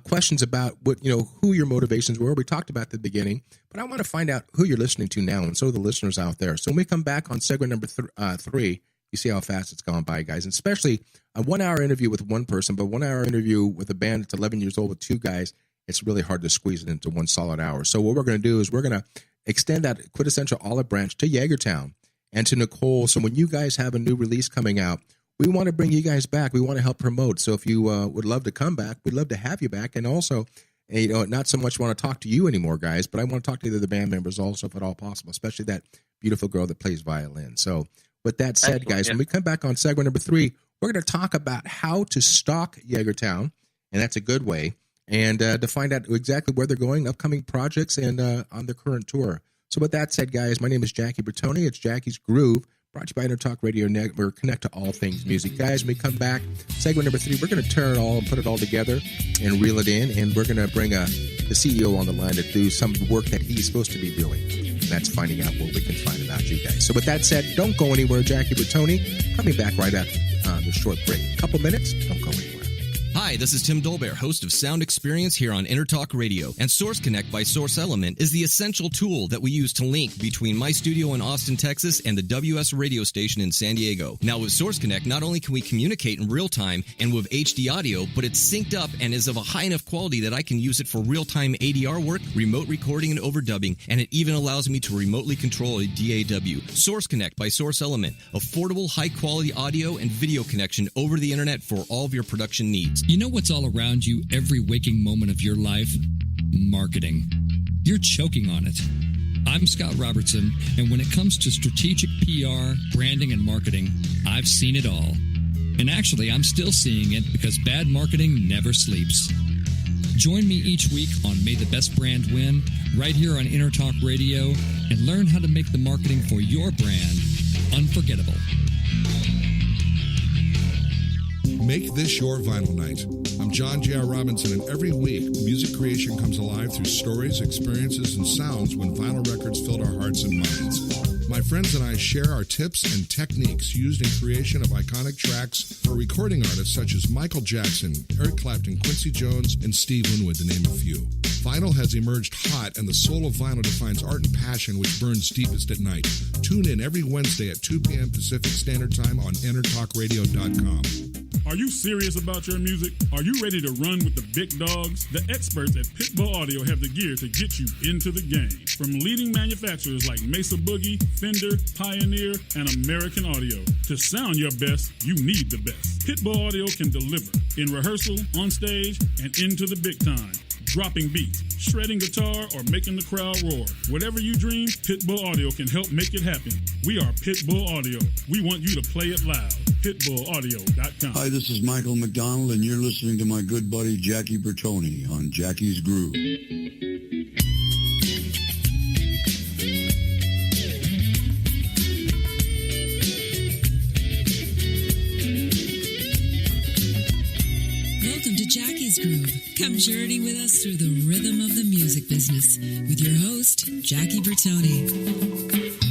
questions about who your motivations were. We talked about at the beginning, but I want to find out who you're listening to now, and so the listeners out there. So when we come back on segment number 3, you see how fast it's gone by, guys. And especially a 1-hour interview with one person, but 1-hour interview with a band that's 11 years old with 2 guys, it's really hard to squeeze it into one solid hour. So what we're going to do is we're going to extend that quintessential olive branch to Jagertown and to Nicole. So when you guys have a new release coming out, we want to bring you guys back. We want to help promote. So if you would love to come back, we'd love to have you back. And also, you know, not so much want to talk to you anymore, guys, but I want to talk to the band members also, if at all possible, especially that beautiful girl that plays violin. So with that said, guys, when we come back on segment number 3, we're going to talk about how to stock Jagertown, and that's a good way, and to find out exactly where they're going, upcoming projects, and on their current tour. So with that said, guys, my name is Jackie Bertoni. It's Jackie's Groove, brought to you by Intertalk Radio Network. Connect to all things music. Guys, when we come back, segment number 3, we're going to turn it all and put it all together and reel it in, and we're going to bring the CEO on the line to do some work that he's supposed to be doing, and that's finding out what we can find about you guys. So with that said, don't go anywhere. Jackie Bertoni coming back right after the short break. Couple minutes, don't go anywhere. Hi, this is Tim Dolbear, host of Sound Experience here on Intertalk Radio. And Source Connect by Source Element is the essential tool that we use to link between my studio in Austin, Texas, and the WS radio station in San Diego. Now, with Source Connect, not only can we communicate in real time and with HD audio, but it's synced up and is of a high enough quality that I can use it for real-time ADR work, remote recording, and overdubbing, and it even allows me to remotely control a DAW. Source Connect by Source Element. Affordable, high-quality audio and video connection over the internet for all of your production needs. You know what's all around you every waking moment of your life? Marketing. You're choking on it. I'm Scott Robertson, and when it comes to strategic PR, branding, and marketing, I've seen it all. And actually, I'm still seeing it because bad marketing never sleeps. Join me each week on May the Best Brand Win, right here on Intertalk Radio, and learn how to make the marketing for your brand unforgettable. Make this your vinyl night. I'm John J.R. Robinson, and every week, music creation comes alive through stories, experiences, and sounds when vinyl records filled our hearts and minds. My friends and I share our tips and techniques used in creation of iconic tracks for recording artists such as Michael Jackson, Eric Clapton, Quincy Jones, and Steve Winwood, to name a few. Vinyl has emerged hot, and the soul of vinyl defines art and passion which burns deepest at night. Tune in every Wednesday at 2 p.m. Pacific Standard Time on EnterTalkRadio.com. Are you serious about your music? Are you ready to run with the big dogs? The experts at Pitbull Audio have the gear to get you into the game. From leading manufacturers like Mesa Boogie, Fender, Pioneer, and American Audio. To sound your best, you need the best. Pitbull Audio can deliver in rehearsal, on stage, and into the big time. Dropping beats, shredding guitar, or making the crowd roar. Whatever you dream, Pitbull Audio can help make it happen. We are Pitbull Audio. We want you to play it loud. PitbullAudio.com. Hi, this is Michael McDonald, and you're listening to my good buddy Jackie Bertoni on Jackie's Groove. Welcome to Jackie's Groove. Come journey with us through the rhythm of the music business with your host, Jackie Bertoni.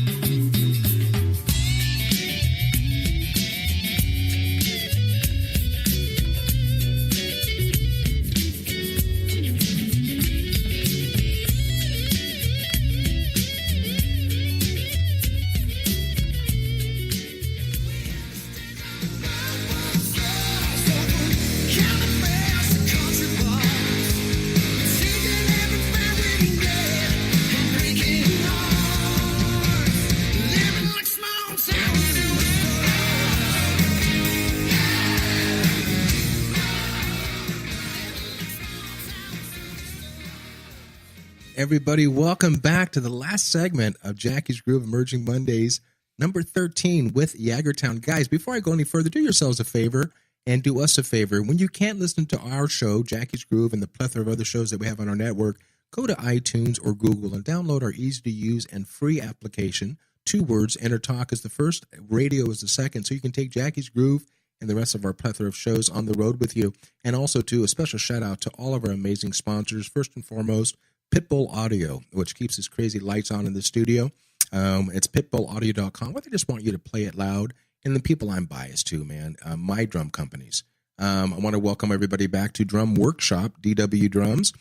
Everybody, welcome back to the last segment of Jackie's Groove Emerging Mondays, number 13 with Jagertown. Guys, before I go any further, do yourselves a favor and do us a favor. When you can't listen to our show, Jackie's Groove, and the plethora of other shows that we have on our network, go to iTunes or Google and download our easy-to-use and free application. 2 words, EnterTalk is the first, radio is the second, so you can take Jackie's Groove and the rest of our plethora of shows on the road with you. And also, too, a special shout-out to all of our amazing sponsors. First and foremost, Pitbull Audio, which keeps his crazy lights on in the studio. It's pitbullaudio.com, where they just want you to play it loud. And the people I'm biased to, man, my drum companies. I want to welcome everybody back to Drum Workshop, DW Drums,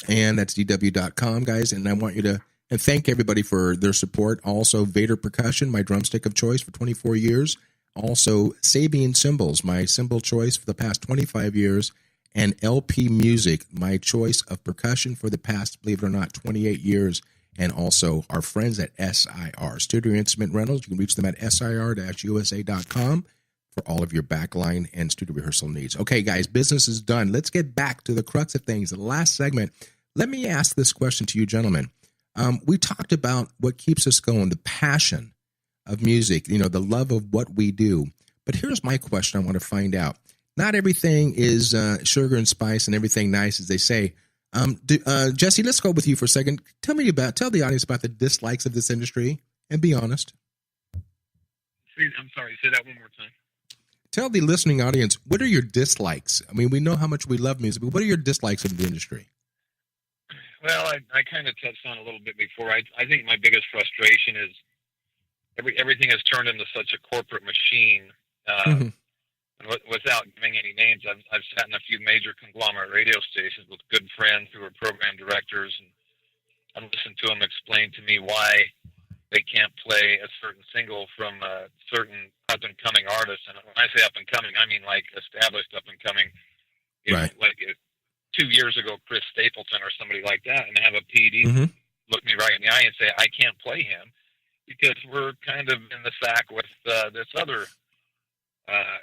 and that's dw.com, guys. And I want you to and thank everybody for their support. Also, Vader Percussion, my drumstick of choice for 24 years. Also, Sabian Cymbals, my cymbal choice for the past 25 years. And LP Music, my choice of percussion for the past, believe it or not, 28 years. And also our friends at SIR, Studio Instrument Rentals. You can reach them at sir-usa.com for all of your backline and studio rehearsal needs. Okay, guys, business is done. Let's get back to the crux of things, the last segment. Let me ask this question to you, gentlemen. We talked about what keeps us going, the passion of music, you know, the love of what we do. But here's my question I want to find out. Not everything is sugar and spice and everything nice, as they say. Jesse, let's go with you for a second. Tell the audience about the dislikes of this industry, and be honest. I'm sorry, say that one more time. Tell the listening audience, what are your dislikes? I mean, we know how much we love music, but what are your dislikes of the industry? Well, I kind of touched on a little bit before. I think my biggest frustration is everything has turned into such a corporate machine. Without giving any names, I've sat in a few major conglomerate radio stations with good friends who are program directors, and I've listened to them explain to me why they can't play a certain single from a certain up-and-coming artist. And when I say up-and-coming, I mean like established up-and-coming. Right. Like 2 years ago, Chris Stapleton or somebody like that, and have a PD look me right in the eye and say, I can't play him because we're kind of in the sack with this other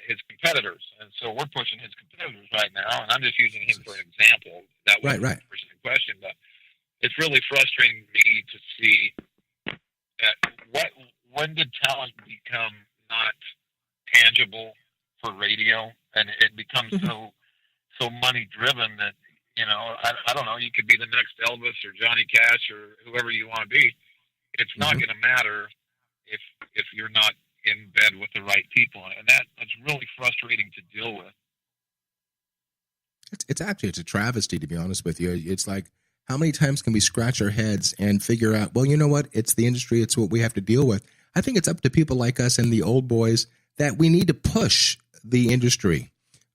his competitors, and so we're pushing his competitors right now, and I'm just using him for an example. That was the question, but it's really frustrating me to see when did talent become not tangible for radio, and it becomes so money driven that, you know, I don't know, you could be the next Elvis or Johnny Cash or whoever you want to be. It's not going to matter if you're not in bed with the right people, and that's really frustrating to deal with. It's a travesty, to be honest with you. It's like, how many times can we scratch our heads and figure out, well, you know what? It's the industry. It's what we have to deal with. I think it's up to people like us and the old boys that we need to push the industry.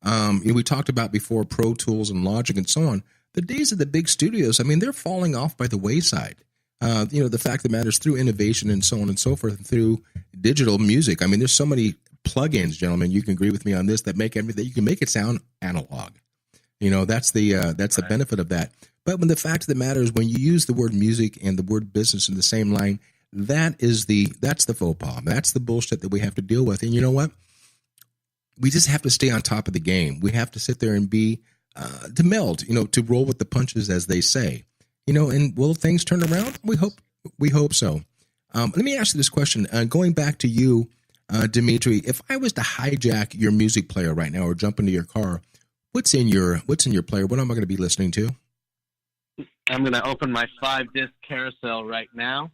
We talked about before Pro Tools and Logic and so on. the days of the big studios, I mean, they're falling off by the wayside. The fact that matters through innovation and so on and so forth, through digital music. I mean, there's so many plugins, gentlemen. You can agree with me on this that make everything. You can make it sound analog. That's the benefit of that. But when the fact of the matter is, when you use the word music and the word business in the same line, that's the faux pas. That's the bullshit that we have to deal with. And you know what? We just have to stay on top of the game. We have to sit there and be to meld, to roll with the punches, as they say. And will things turn around? We hope so. Let me ask you this question. Going back to you, Dimitri, if I was to hijack your music player right now or jump into your car, what's in your player? What am I going to be listening to? I'm going to open my 5-disc carousel right now.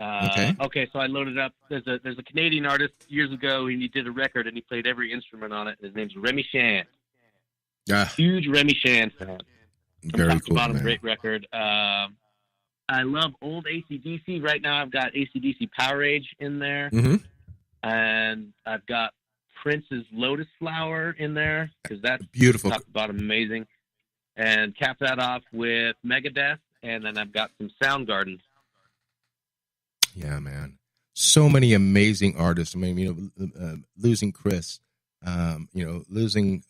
Okay, so I loaded up. There's a Canadian artist years ago. He did a record and he played every instrument on it. His name's Remy Shand. Huge Remy Shand fan. Very top cool, to bottom, man. great record. I love old AC/DC. Right now, I've got AC/DC Power Age in there, and I've got Prince's Lotus Flower in there because that's beautiful, top to bottom, amazing. And cap that off with Megadeth, and then I've got some Soundgarden. Yeah, man. So many amazing artists. I mean, losing Chris, losing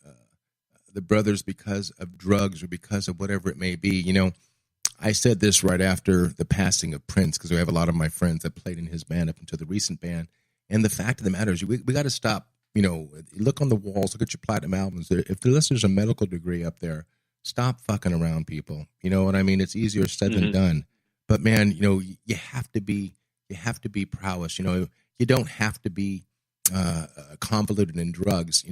the brothers because of drugs or because of whatever it may be. I said this right after the passing of Prince, because we have a lot of my friends that played in his band up until the recent band. And the fact of the matter is, we got to stop, look on the walls, look at your platinum albums. If there's a medical degree up there, stop fucking around, people. You know what I mean? It's easier said than done. But man, you have to be prowess. You don't have to be convoluted in drugs,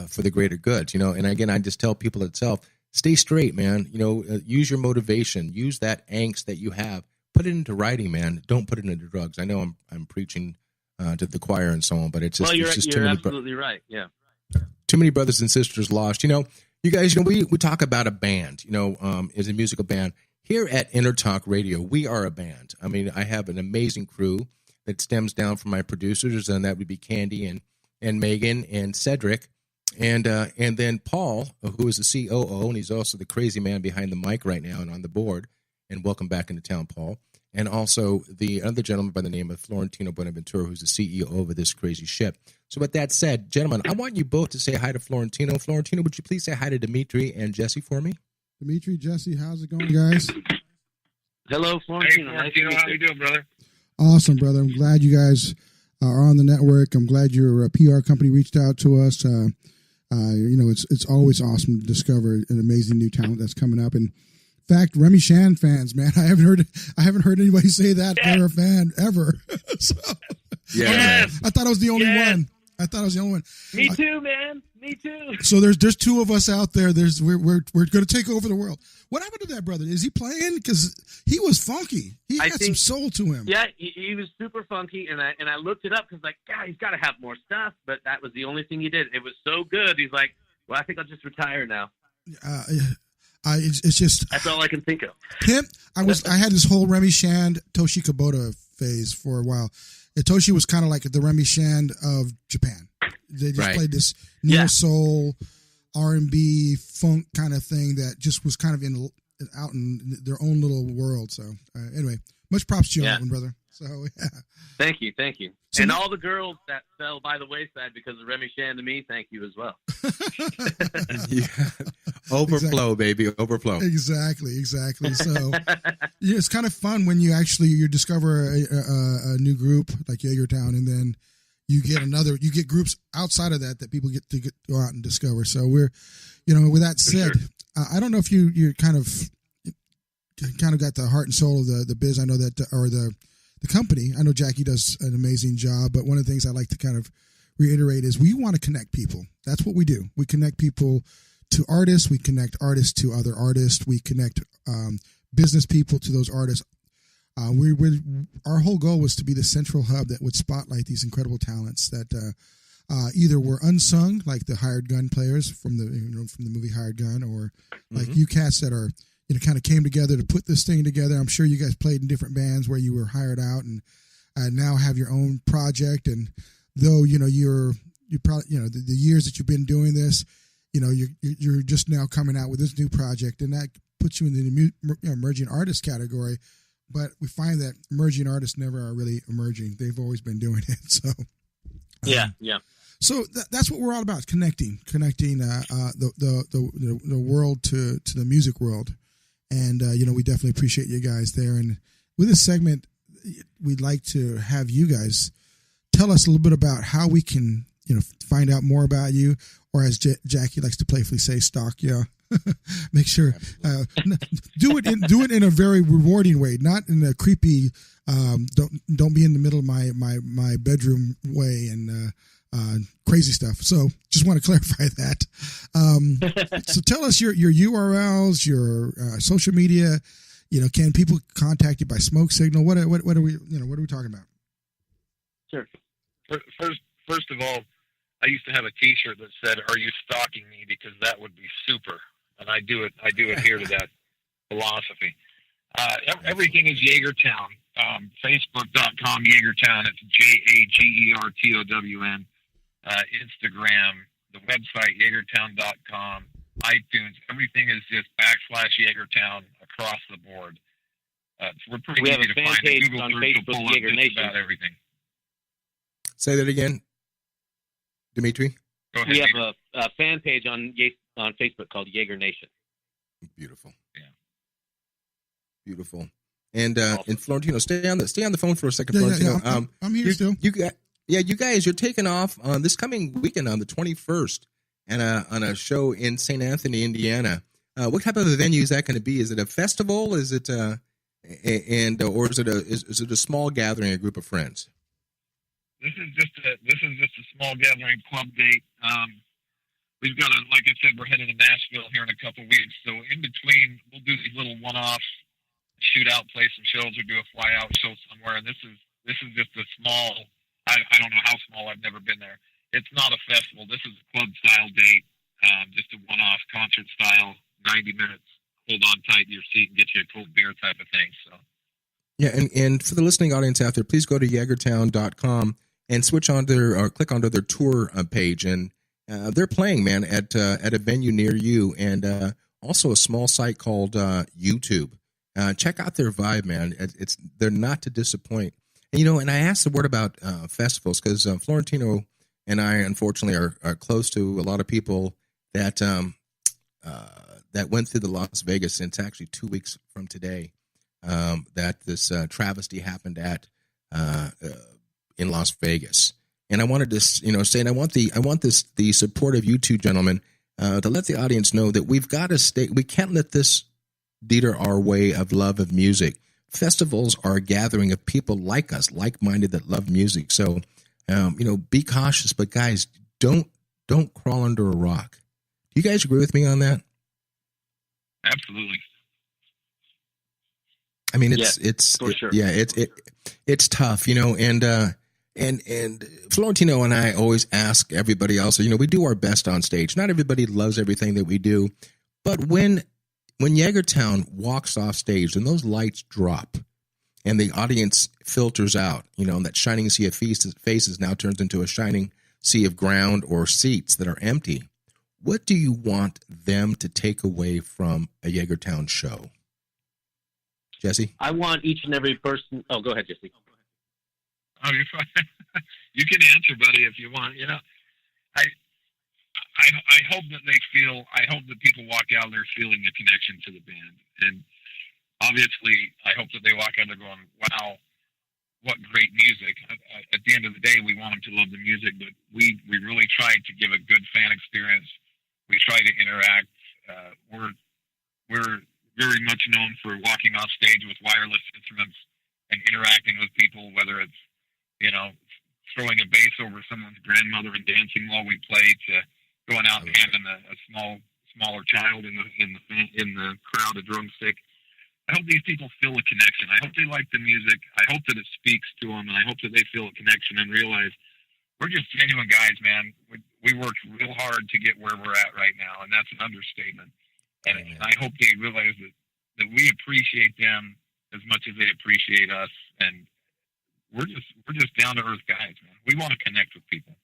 for the greater good, And again, I just tell people itself, stay straight, man. Use your motivation, use that angst that you have, put it into writing, man. Don't put it into drugs. I know I'm preaching to the choir and so on, but it's just, you're too many absolutely right. Yeah. Too many brothers and sisters lost. You guys, we talk about a band, is a musical band. Here at Intertalk Radio, we are a band. I mean, I have an amazing crew that stems down from my producers, and that would be Candy and Megan and Cedric. And then Paul, who is the COO, and he's also the crazy man behind the mic right now and on the board. And welcome back into town, Paul. And also the other gentleman by the name of Florentino Buenaventura, who's the CEO of this crazy ship. So with that said, gentlemen, I want you both to say hi to Florentino. Florentino, would you please say hi to Dimitri and Jesse for me? Dimitri, Jesse, how's it going, guys? Hello, Florentino. Hey, Florentino, how you doing, brother? Awesome, brother. I'm glad you guys are on the network. I'm glad your PR company reached out to us. It's always awesome to discover an amazing new talent that's coming up. And in fact, Remy Shand fans, man, I haven't heard anybody say that they're a fan ever. I thought I was the only one. Me too, man. Me too. So there's two of us out there. We're going to take over the world. What happened to that brother? Is he playing? Because he was funky. He had some soul to him. Yeah, he was super funky, and I looked it up because God, he's got to have more stuff. But that was the only thing he did. It was so good. He's like, well, I think I'll just retire now. It's just that's all I can think of. Him. I had this whole Remy Shand, Toshi Kubota phase for a while. Toshi was kind of like the Remy Shand of Japan. They just played this neo soul, R&B, funk kind of thing that just was kind of out in their own little world. So anyway, much props to you, on that one, brother. So yeah. Thank you. So and all the girls that fell by the wayside because of Remy Shand to me, thank you as well. Overflow, baby, overflow. Exactly. So it's kind of fun when you discover a new group like Jagertown, and then you get groups outside of that people get to go out and discover. So we're, with that said, I don't know if you kind of got the heart and soul of the biz. I know that, or the company. I know Jackie does an amazing job, but one of the things I like to kind of reiterate is we want to connect people. That's what we do. We connect people to artists. We connect artists to other artists. We connect business people to those artists. Our whole goal was to be the central hub that would spotlight these incredible talents that either were unsung, like the hired gun players from the movie Hired Gun, or like you cats that are kind of came together to put this thing together. I'm sure you guys played in different bands where you were hired out and now have your own project. And though you're probably the years that you've been doing this, you're just now coming out with this new project, and that puts you in the emerging artist category, but we find that emerging artists never are really emerging. They've always been doing it. So Yeah. So that's what we're all about: connecting the world to the music world, and we definitely appreciate you guys there. And with this segment, we'd like to have you guys tell us a little bit about how we can find out more about you, or as Jackie likes to playfully say, stalk you. Make sure do it in a very rewarding way, not in a creepy. Don't be in the middle of my bedroom way and crazy stuff. So just want to clarify that. So tell us your URLs, your social media. Can people contact you by smoke signal? What are we what are we talking about? Sure. First of all, I used to have a T-shirt that said, "Are you stalking me?" Because that would be super, and I do adhere to that philosophy. Everything is Jagertown. Facebook.com Jagertown. It's Jagertown. Instagram, the website Jagertown.com, iTunes. Everything is just /Jagertown across the board. We're pretty We have easy a to fan find. page Google on search will Facebook, pull up Jager just Nation. about everything. Say that again, Dimitri. Go ahead, We have Peter. a fan page on Facebook called Jager Nation. Beautiful. Yeah. Beautiful. And Awesome. and Florentino, stay on the phone for a second, Yeah, Florentino. yeah, I'm here still. You guys, you're taking off on this coming weekend on the 21st, and on a show in St. Anthony, Indiana. What type of a venue is that going to be? Is it a festival? Is it or is it a small gathering, a group of friends? This is just a small gathering club date. We've got like I said, we're headed to Nashville here in a couple weeks. So in between, we'll do these little one-off shootout, play some shows, or do a fly-out show somewhere. And this is just a small. I don't know how small. I've never been there. It's not a festival. This is a club-style date, just a one-off concert style, 90 minutes. Hold on tight to your seat and get you a cold beer type of thing. So. Yeah, and for the listening audience out there, please go to Jagertown.com and switch on or click onto their tour page, and they're playing, man, at a venue near you, and also a small site called YouTube. Check out their vibe, man. They're not to disappoint. And, and I asked the word about festivals because Florentino and I, unfortunately, are close to a lot of people that that went through the Las Vegas. And it's actually 2 weeks from today that this travesty happened at in Las Vegas. And I wanted to, say, and I want the support of you two gentlemen to let the audience know that we've got to stay. We can't let this deter our way of love of music. Festivals are a gathering of people like us, like-minded, that love music. So, be cautious, but guys, don't crawl under a rock. Do you guys agree with me on that? Absolutely. I mean, Sure. it's tough, and Florentino and I always ask everybody else, we do our best on stage. Not everybody loves everything that we do, but when Jagertown walks off stage and those lights drop and the audience filters out, and that shining sea of faces now turns into a shining sea of ground or seats that are empty, what do you want them to take away from a Jagertown show? Jesse? I want each and every person. Oh, go ahead, Jesse. Oh, you're fine. You can answer, buddy, if you want. I hope that they feel. I hope that people walk out there feeling the connection to the band, and obviously, I hope that they walk out there going, "Wow, what great music!" At the end of the day, we want them to love the music, but we really tried to give a good fan experience. We try to interact. We're very much known for walking off stage with wireless instruments and interacting with people, whether it's throwing a bass over someone's grandmother and dancing while we play, to going out and handing a smaller child in the crowd a drumstick. I hope these people feel a connection. I hope they like the music. I hope that it speaks to them, and I hope that they feel a connection and realize we're just genuine guys, man. We worked real hard to get where we're at right now, and that's an understatement. And I hope they realize that we appreciate them as much as they appreciate us, and we're just down to earth guys, man. We want to connect with people.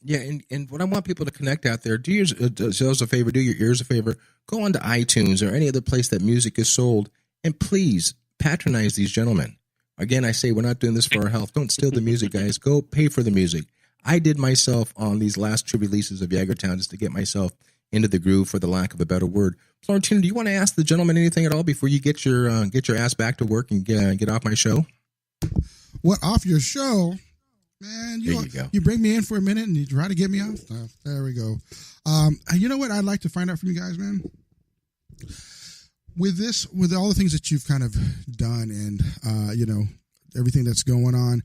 Yeah, and what I want people to connect out there, do yourselves a favor, do your ears a favor, go onto iTunes or any other place that music is sold, and please patronize these gentlemen. Again, I say we're not doing this for our health. Don't steal the music, guys. Go pay for the music. I did myself on these last 2 releases of Jagertown just to get myself into the groove, for the lack of a better word. Florentino, do you want to ask the gentleman anything at all before you get your ass back to work and get off my show? What, off your show? Man, there you go. You bring me in for a minute and you try to get me off. There we go. You know what I'd like to find out from you guys, man? With all the things that you've kind of done and, everything that's going on,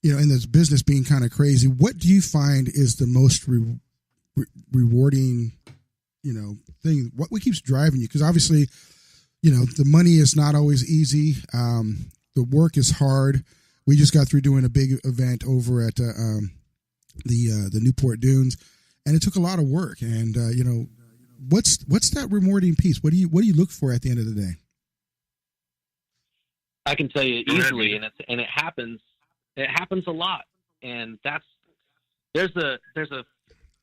in this business being kind of crazy, what do you find is the most rewarding, thing? What keeps driving you? Because obviously, the money is not always easy. The work is hard. We just got through doing a big event over at the Newport Dunes, and it took a lot of work. And what's that rewarding piece? What do you look for at the end of the day? I can tell you easily, and it happens. It happens a lot, and there's a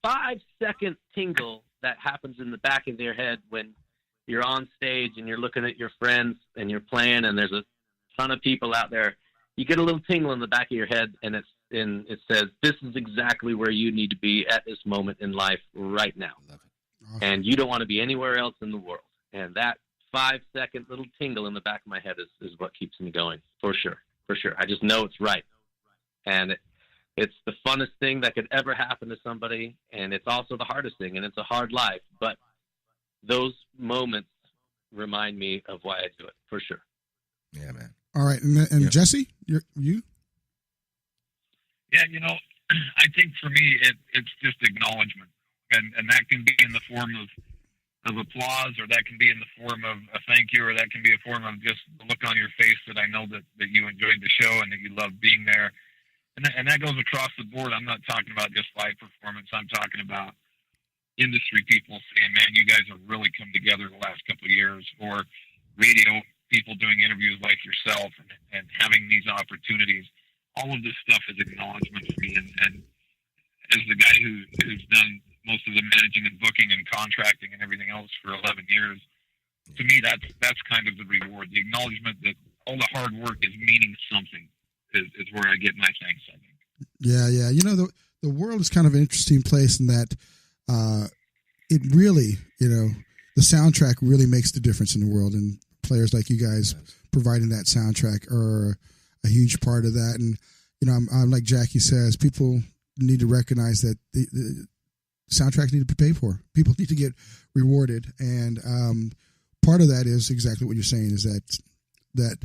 5-second tingle that happens in the back of your head when you're on stage and you're looking at your friends and you're playing, and there's a ton of people out there. You get a little tingle in the back of your head, and it says, "This is exactly where you need to be at this moment in life right now." Awesome. And you don't want to be anywhere else in the world. And that 5-second little tingle in the back of my head is what keeps me going, for sure. For sure. I just know it's right. And it's the funnest thing that could ever happen to somebody. And it's also the hardest thing. And it's a hard life. But those moments remind me of why I do it, for sure. Yeah, man. All right. And Jesse, you? Yeah, I think for me, it's just acknowledgement. And that can be in the form of applause, or that can be in the form of a thank you, or that can be a form of just the look on your face that I know that you enjoyed the show and that you loved being there. And that goes across the board. I'm not talking about just live performance. I'm talking about industry people saying, "Man, you guys have really come together the last couple of years," or radio people doing interviews like yourself and having these opportunities. All of this stuff is acknowledgement for me. And as the guy who's done most of the managing and booking and contracting and everything else for 11 years, to me, that's kind of the reward. The acknowledgement that all the hard work is meaning something is where I get my thanks, I think. Yeah. The world is kind of an interesting place in that it really, the soundtrack really makes the difference in the world, and players like you guys providing that soundtrack are a huge part of that. And, I'm like Jackie says, people need to recognize that the soundtracks need to be paid for. People need to get rewarded. And part of that is exactly what you're saying, is that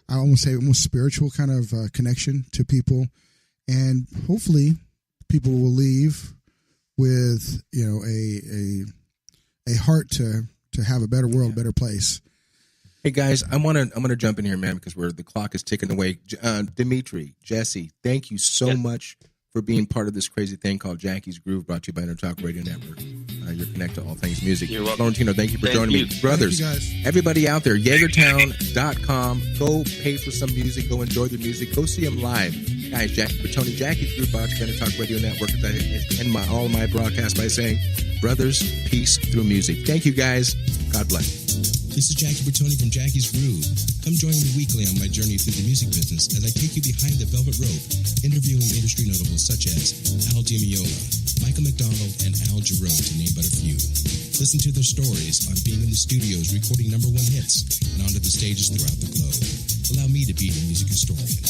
I almost say almost spiritual kind of connection to people. And hopefully people will leave with, a heart to have a better world, better place. Hey guys, I'm gonna jump in here, man, because the clock is ticking away. Dimitri, Jesse, thank you so much for being part of this crazy thing called Jackie's Groove, brought to you by Intertalk Radio Network. You're connected to all things music. You're welcome. Florentino, thank you for joining me. Brothers, everybody out there, Jagertown.com. Go pay for some music. Go enjoy the music. Go see them live. Guys, Jackie Bertoni, Jackie's Groove, brought to you by Intertalk Radio Network. I end all my broadcasts by saying, brothers, peace through music. Thank you, guys. God bless. This is Jackie Bertoni from Jackie's Groove. Come join me weekly on my journey through the music business as I take you behind the velvet rope, interviewing industry notables such as Al DiMeola, Michael McDonald, and Al Jarreau, to name but a few. Listen to their stories on being in the studios recording #1 hits and onto the stages throughout the globe. Allow me to be your music historian.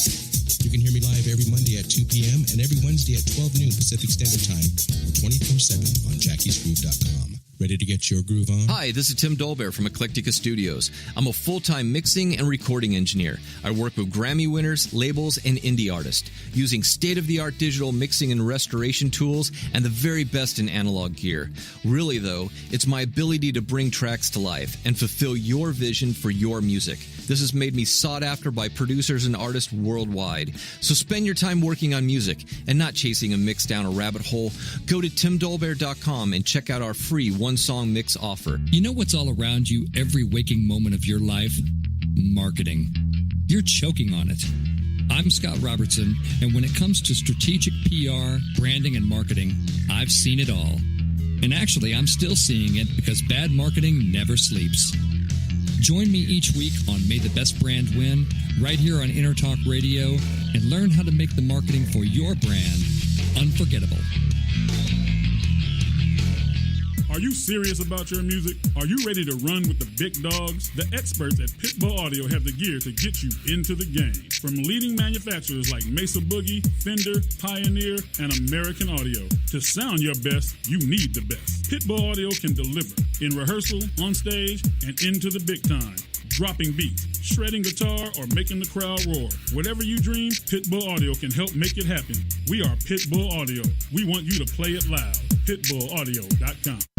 You can hear me live every Monday at 2 p.m. and every Wednesday at 12 noon Pacific Standard Time, or 24/7 on jackiesgroove.com. Ready to get your groove on? Hi, this is Tim Dolbear from Eclectica Studios. I'm a full-time mixing and recording engineer. I work with Grammy winners, labels, and indie artists, using state-of-the-art digital mixing and restoration tools and the very best in analog gear. Really, though, it's my ability to bring tracks to life and fulfill your vision for your music. This has made me sought after by producers and artists worldwide. So spend your time working on music and not chasing a mix down a rabbit hole. Go to timdolbear.com and check out our free one-song mix offer. You know what's all around you every waking moment of your life? Marketing. You're choking on it. I'm Scott Robertson, and when it comes to strategic PR, branding, and marketing, I've seen it all. And actually, I'm still seeing it because bad marketing never sleeps. Join me each week on May the Best Brand Win, right here on Intertalk Radio, and learn how to make the marketing for your brand unforgettable. Are you serious about your music? Are you ready to run with the big dogs? The experts at Pitbull Audio have the gear to get you into the game. From leading manufacturers like Mesa Boogie, Fender, Pioneer, and American Audio. To sound your best, you need the best. Pitbull Audio can deliver in rehearsal, on stage, and into the big time. Dropping beats, shredding guitar, or making the crowd roar. Whatever you dream, Pitbull Audio can help make it happen. We are Pitbull Audio. We want you to play it loud. PitbullAudio.com.